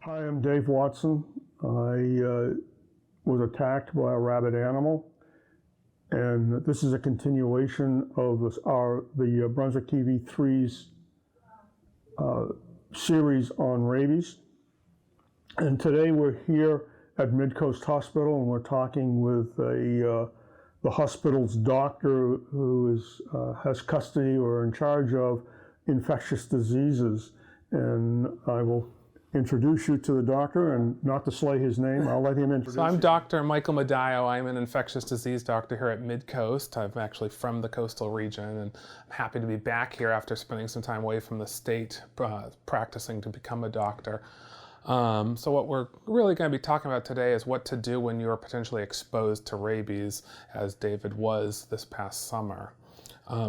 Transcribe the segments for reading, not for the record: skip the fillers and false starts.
Hi, I'm Dave Watson. I was attacked by a rabid animal, and this is a continuation of the Brunswick TV3's series on rabies. And today we're here at Midcoast Hospital, and we're talking with the hospital's doctor who has custody or in charge of infectious diseases. And I will introduce you to the doctor, and not to slay his name, I'll let him introduce So I'm you. Dr. Michael Medallo. I'm an infectious disease doctor here at Midcoast. I'm actually from the coastal region, and I'm happy to be back here after spending some time away from the state practicing to become a doctor. So what we're really going to be talking about today is what to do when you're potentially exposed to rabies, as David was this past summer.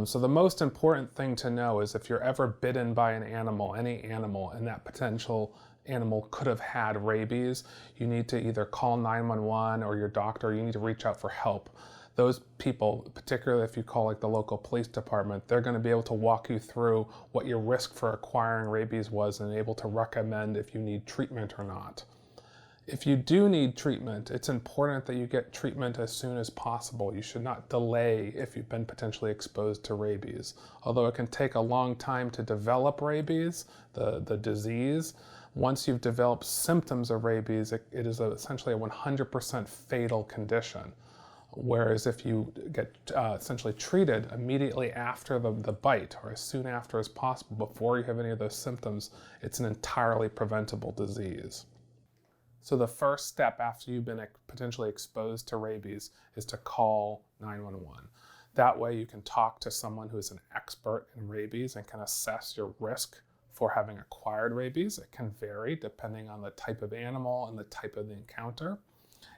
So the most important thing to know is if you're ever bitten by an animal, any animal, and that potential animal could have had rabies, you need to either call 911 or your doctor, or you need to reach out for help. Those people, particularly if you call like the local police department, they're going to be able to walk you through what your risk for acquiring rabies was and able to recommend if you need treatment or not. If you do need treatment, it's important that you get treatment as soon as possible. You should not delay if you've been potentially exposed to rabies. Although it can take a long time to develop rabies, the disease, once you've developed symptoms of rabies, it is essentially a 100% fatal condition. Whereas if you get essentially treated immediately after the bite, or as soon after as possible before you have any of those symptoms, it's an entirely preventable disease. So the first step after you've been potentially exposed to rabies is to call 911. That way you can talk to someone who's an expert in rabies and can assess your risk for having acquired rabies. It can vary depending on the type of animal and the type of the encounter.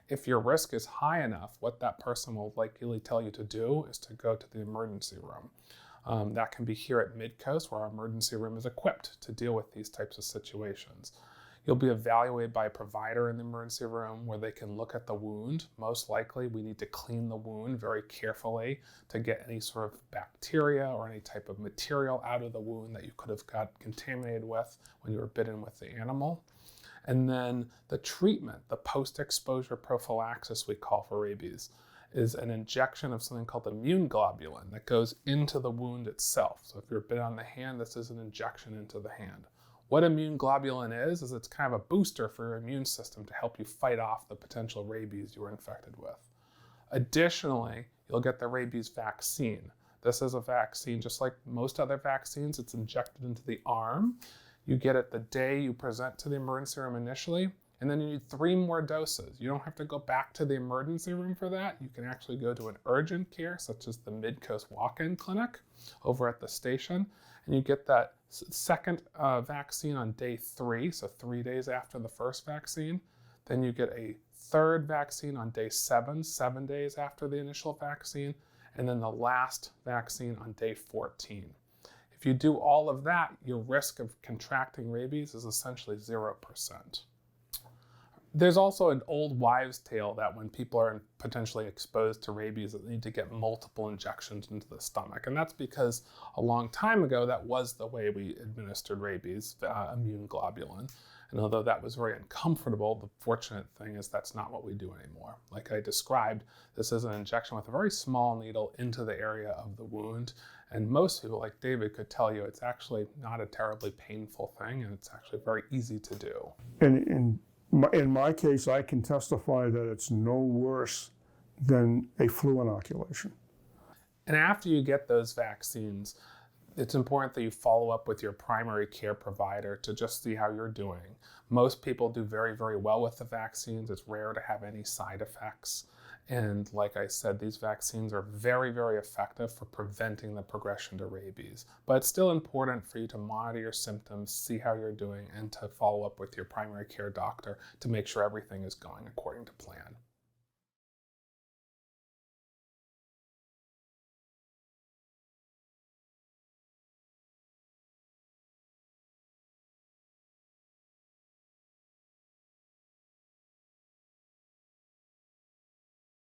If your risk is high enough, what that person will likely tell you to do is to go to the emergency room. That can be here at Midcoast, where our emergency room is equipped to deal with these types of situations. You'll be evaluated by a provider in the emergency room where they can look at the wound. Most likely, we need to clean the wound very carefully to get any sort of bacteria or any type of material out of the wound that you could have got contaminated with when you were bitten with the animal. And then the treatment, the post-exposure prophylaxis we call for rabies, is an injection of something called immune globulin that goes into the wound itself. So if you're bit on the hand, this is an injection into the hand. What immune globulin is it's kind of a booster for your immune system to help you fight off the potential rabies you were infected with. Additionally, you'll get the rabies vaccine. This is a vaccine, just like most other vaccines, it's injected into the arm. You get it the day you present to the emergency room initially, and then you need 3 more doses. You don't have to go back to the emergency room for that. You can actually go to an urgent care, such as the Midcoast walk-in clinic over at the station, and you get that second vaccine on day 3, so 3 days after the first vaccine. Then you get a third vaccine on day 7, 7 days after the initial vaccine, and then the last vaccine on day 14. If you do all of that, your risk of contracting rabies is essentially 0%. There's also an old wives' tale that when people are potentially exposed to rabies, they need to get multiple injections into the stomach. And that's because a long time ago, that was the way we administered rabies, immune globulin. And although that was very uncomfortable, the fortunate thing is that's not what we do anymore. Like I described, this is an injection with a very small needle into the area of the wound. And most people, like David, could tell you it's actually not a terribly painful thing, and it's actually very easy to do. And in my case, I can testify that it's no worse than a flu inoculation. And after you get those vaccines, it's important that you follow up with your primary care provider to just see how you're doing. Most people do very, very well with the vaccines. It's rare to have any side effects. And like I said, these vaccines are very, very effective for preventing the progression to rabies. But it's still important for you to monitor your symptoms, see how you're doing, and to follow up with your primary care doctor to make sure everything is going according to plan.